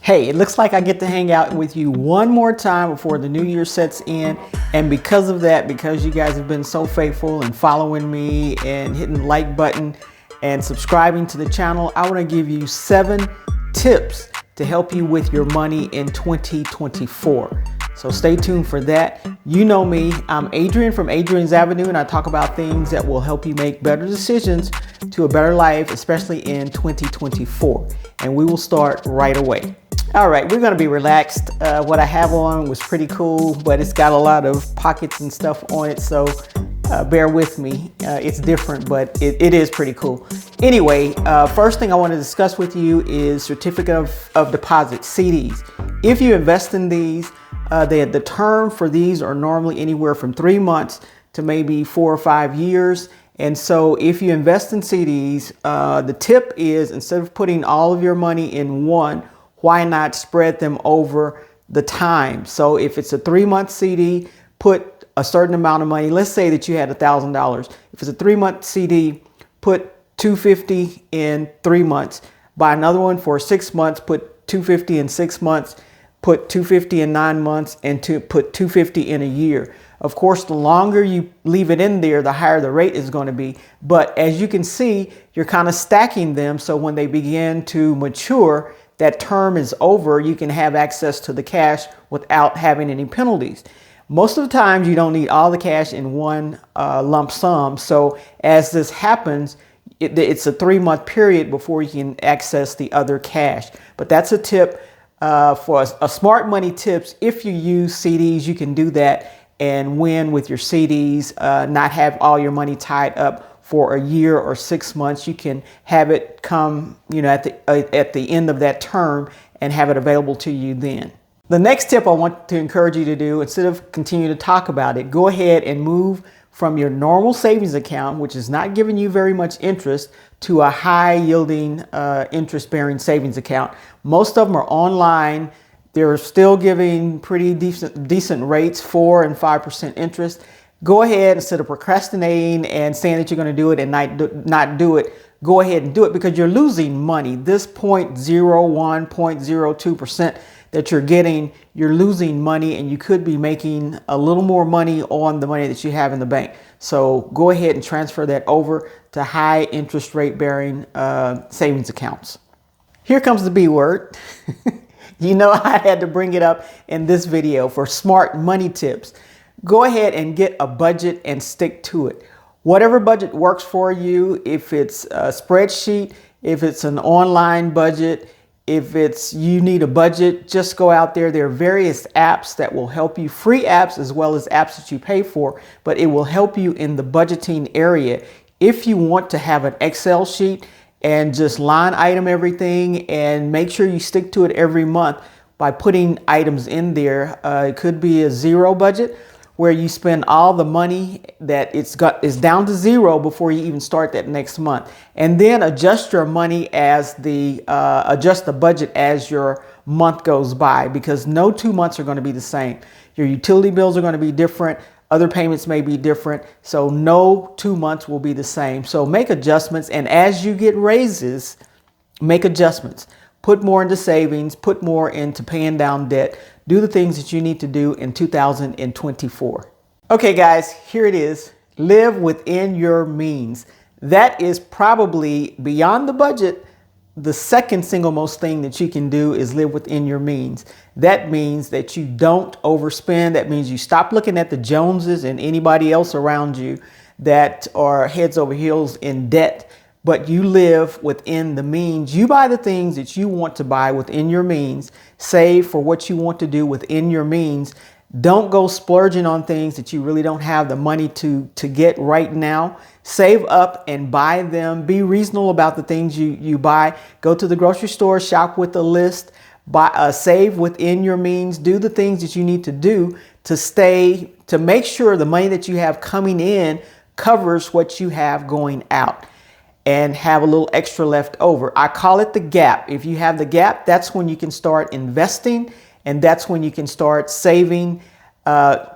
Hey, it looks like I get to hang out with you one more time before the new year sets in. And because of that, because you guys have been so faithful and following me and hitting the like button and subscribing to the channel, I want to give you 7 tips to help you with your money in 2024. So stay tuned for that. You know me, I'm Adrian from Adrian's Avenue, and I talk about things that will help you make better decisions to a better life, especially in 2024. And we will start right away. All right, we're gonna be relaxed. What I have on was pretty cool, but it's got a lot of pockets and stuff on it, so bear with me. It's different, but it is pretty cool. Anyway, first thing I want to discuss with you is certificate of deposit, CDs. If you invest in these, the term for these are normally anywhere from 3 months to maybe 4 or 5 years. And so if you invest in CDs, the tip is, instead of putting all of your money in one, why not spread them over the time? So if it's a 3-month CD, put a certain amount of money. Let's say that you had $1,000. If it's a 3-month CD, put $250 in 3 months. Buy another one for 6 months, put $250 in 6 months, put $250 in 9 months, and put $250 in a year. Of course, the longer you leave it in there, the higher the rate is going to be. But as you can see, you're kind of stacking them. So when they begin to mature, that term is over, you can have access to the cash without having any penalties. Most of the times you don't need all the cash in one lump sum. So as this happens, it's a 3-month period before you can access the other cash. But that's a tip for a smart money tips. If you use CDs, you can do that and win with your CDs, not have all your money tied up for a year or 6 months. You can have it come, at the end of that term and have it available to you then. The next tip I want to encourage you to do, instead of continue to talk about it, go ahead and move from your normal savings account, which is not giving you very much interest, to a high yielding interest bearing savings account. Most of them are online. They're still giving pretty decent rates, 4 and 5% interest. Go ahead, instead of procrastinating and saying that you're going to do it and not do it, go ahead and do it, because you're losing money. This 0.01, 0.02% that you're getting, you're losing money, and you could be making a little more money on the money that you have in the bank. So go ahead and transfer that over to high interest rate bearing savings accounts. Here comes the B word. You know, I had to bring it up in this video for smart money tips. Go ahead and get a budget and stick to it. Whatever budget works for you, if it's a spreadsheet, if it's an online budget, if you need a budget, just go out there. There are various apps that will help you, free apps as well as apps that you pay for, but it will help you in the budgeting area. If you want to have an Excel sheet and just line item everything and make sure you stick to it every month by putting items in there, it could be a zero budget, where you spend all the money that is down to zero before you even start that next month, and then adjust your money as adjust the budget as your month goes by, because no 2 months are going to be the same. Your utility bills are going to be different. Other payments may be different. So no 2 months will be the same. So make adjustments. And as you get raises, make adjustments. Put more into savings, put more into paying down debt. Do the things that you need to do in 2024. Okay, guys, here it is. Live within your means. That is probably, beyond the budget, the second single most thing that you can do is live within your means. That means that you don't overspend. That means you stop looking at the Joneses and anybody else around you that are heads over heels in debt, but you live within the means. You buy the things that you want to buy within your means. Save for what you want to do within your means. Don't go splurging on things that you really don't have the money to get right now. Save up and buy them. Be reasonable about the things you buy. Go to the grocery store, shop with a list. Save within your means. Do the things that you need to do to make sure the money that you have coming in covers what you have going out, and have a little extra left over. I call it the gap. If you have the gap, that's when you can start investing, and that's when you can start saving,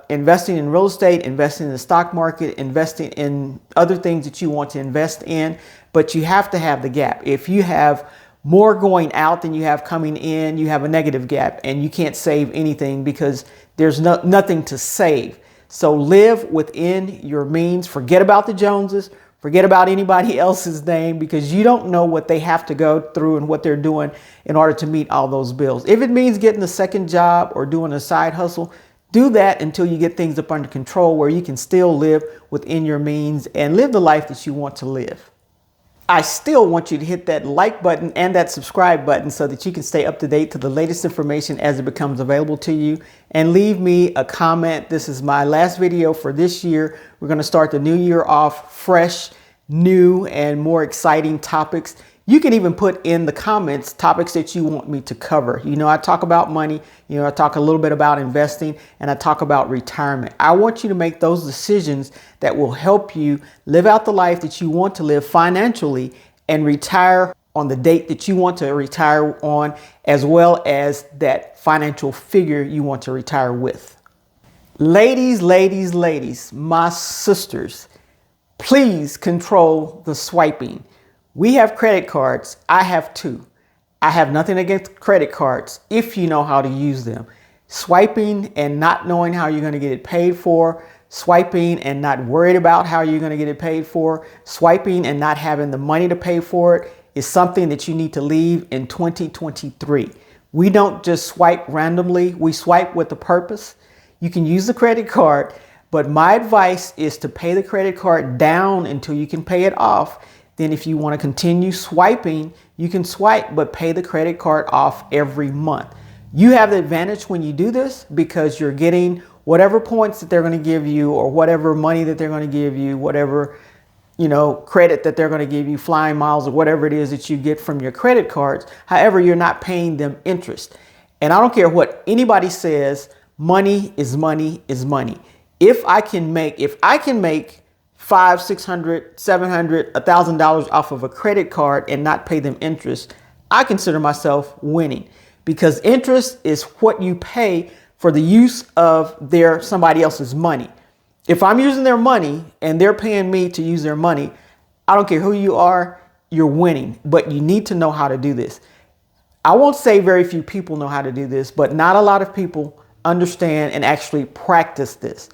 investing in real estate, investing in the stock market, investing in other things that you want to invest in. But you have to have the gap. If you have more going out than you have coming in. You have a negative gap and you can't save anything because there's nothing to save. So live within your means. Forget about the Joneses. Forget about anybody else's name, because you don't know what they have to go through and what they're doing in order to meet all those bills. If it means getting a second job or doing a side hustle, do that until you get things up under control where you can still live within your means and live the life that you want to live. I still want you to hit that like button and that subscribe button so that you can stay up to date to the latest information as it becomes available to you. And leave me a comment. This is my last video for this year. We're going to start the new year off fresh, new, and more exciting topics. You can even put in the comments topics that you want me to cover. You know, I talk about money, I talk a little bit about investing, and I talk about retirement. I want you to make those decisions that will help you live out the life that you want to live financially and retire on the date that you want to retire on, as well as that financial figure you want to retire with. Ladies, my sisters, please control the swiping. We have credit cards. I have two. I have nothing against credit cards if you know how to use them. Swiping and not knowing how you're going to get it paid for, swiping and not worried about how you're going to get it paid for, swiping and not having the money to pay for it is something that you need to leave in 2023. We don't just swipe randomly. We swipe with a purpose. You can use the credit card, but my advice is to pay the credit card down until you can pay it off. Then if you want to continue swiping, you can swipe, but pay the credit card off every month. You have the advantage when you do this because you're getting whatever points that they're going to give you, or whatever money that they're going to give you, whatever, credit that they're going to give you, flying miles or whatever it is that you get from your credit cards. However, you're not paying them interest. And I don't care what anybody says, money is money is money. If I can make $500, $600, $700, $1,000 off of a credit card and not pay them interest, I consider myself winning, because interest is what you pay for the use of somebody else's money. If I'm using their money and they're paying me to use their money, I don't care who you are, you're winning, but you need to know how to do this. I won't say very few people know how to do this, but not a lot of people understand and actually practice this.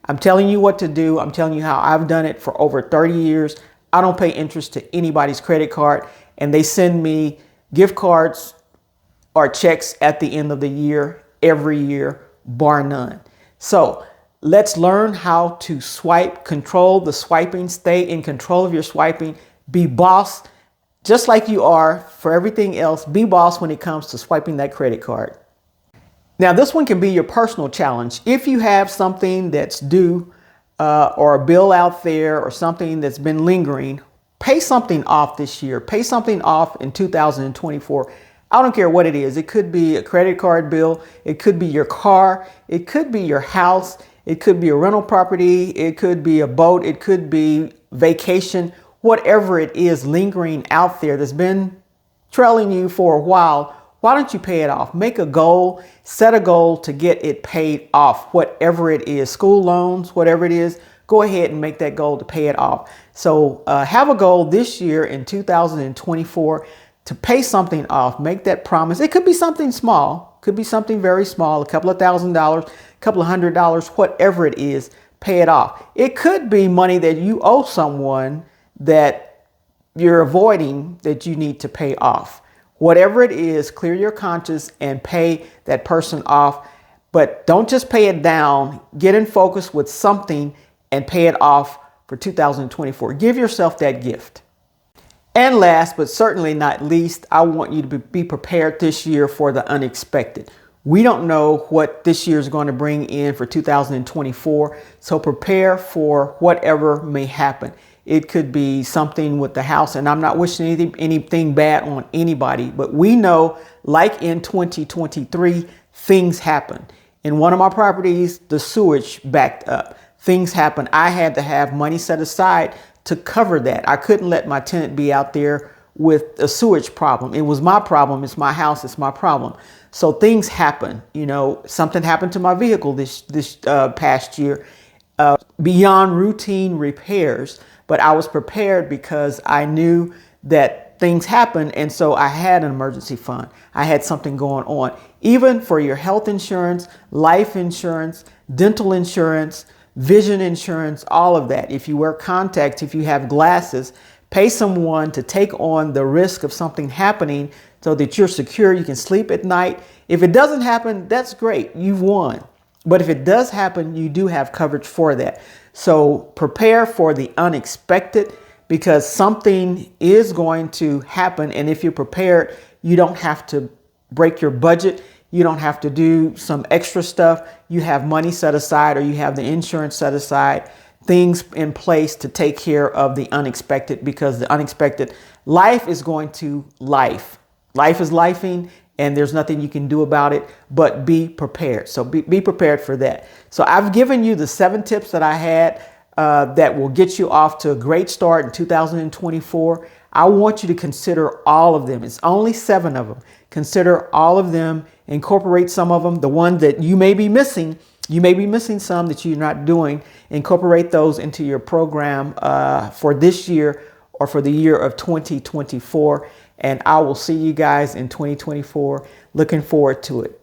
I'm telling you what to do. I'm telling you how I've done it for over 30 years. I don't pay interest to anybody's credit card, and they send me gift cards or checks at the end of the year, every year, bar none. So let's learn how to swipe, control the swiping, stay in control of your swiping, be boss, just like you are for everything else. Be boss when it comes to swiping that credit card. Now, this one can be your personal challenge. If you have something that's due or a bill out there or something that's been lingering, pay something off this year. Pay something off in 2024. I don't care what it is. It could be a credit card bill. It could be your car. It could be your house. It could be a rental property. It could be a boat. It could be vacation. Whatever it is lingering out there that's been trailing you for a while, why don't you pay it off? Make a goal, set a goal to get it paid off, whatever it is, school loans, whatever it is, go ahead and make that goal to pay it off. So have a goal this year in 2024 to pay something off, make that promise. It could be something small, could be something very small, a couple of $1,000s, a couple of $100s, whatever it is, pay it off. It could be money that you owe someone that you're avoiding that you need to pay off. Whatever it is, clear your conscience and pay that person off. But don't just pay it down. Get in focus with something and pay it off for 2024. Give yourself that gift. And last, but certainly not least, I want you to be prepared this year for the unexpected. We don't know what this year is going to bring in for 2024. So prepare for whatever may happen. It could be something with the house, and I'm not wishing anything bad on anybody, but we know, like in 2023, things happen. In one of my properties, the sewage backed up. Things happen. I had to have money set aside to cover that. I couldn't let my tenant be out there with a sewage problem. It was my problem. It's my house. It's my problem. So things happen. Something happened to my vehicle this past year, beyond routine repairs. But I was prepared because I knew that that things happen. And so I had an emergency fund. I had something going on. Even for your health insurance, life insurance, dental insurance, vision insurance, all of that. If you wear contacts, if you have glasses, pay someone to take on the risk of something happening so that you're secure, you can sleep at night. If it doesn't happen, that's great. You've won. But if it does happen, you do have coverage for that. So prepare for the unexpected, because something is going to happen. And if you're prepared, you don't have to break your budget. You don't have to do some extra stuff. You have money set aside, or you have the insurance set aside, things in place to take care of the unexpected, because the unexpected, life is going to life. Life is lifing, and there's nothing you can do about it, but be prepared. So be prepared for that. So I've given you the 7 tips that I had that will get you off to a great start in 2024. I want you to consider all of them. It's only 7 of them. Consider all of them, incorporate some of them. The one that you may be missing, some that you're not doing. Incorporate those into your program for this year or for the year of 2024. And I will see you guys in 2024. Looking forward to it.